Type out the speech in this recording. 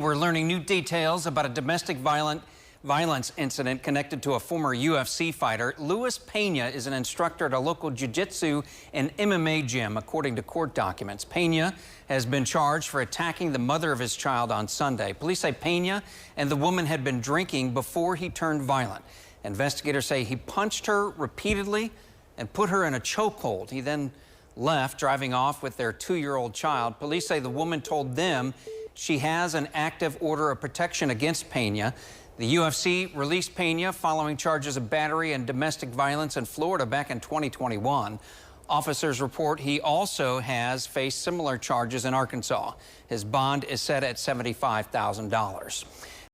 We're learning new details about a domestic violence incident connected to a former UFC fighter. Luis Pena is an instructor at a local jiu-jitsu and MMA gym, according to court documents. Pena has been charged for attacking the mother of his child on Sunday. Police say Pena and the woman had been drinking before he turned violent. Investigators say he punched her repeatedly and put her in a chokehold. He then left, driving off with their 2-year-old child. Police say the woman told them she has an active order of protection against Pena. The UFC released Pena following charges of battery and domestic violence in Florida back in 2021. Officers report he also has faced similar charges in Arkansas. His bond is set at $75,000.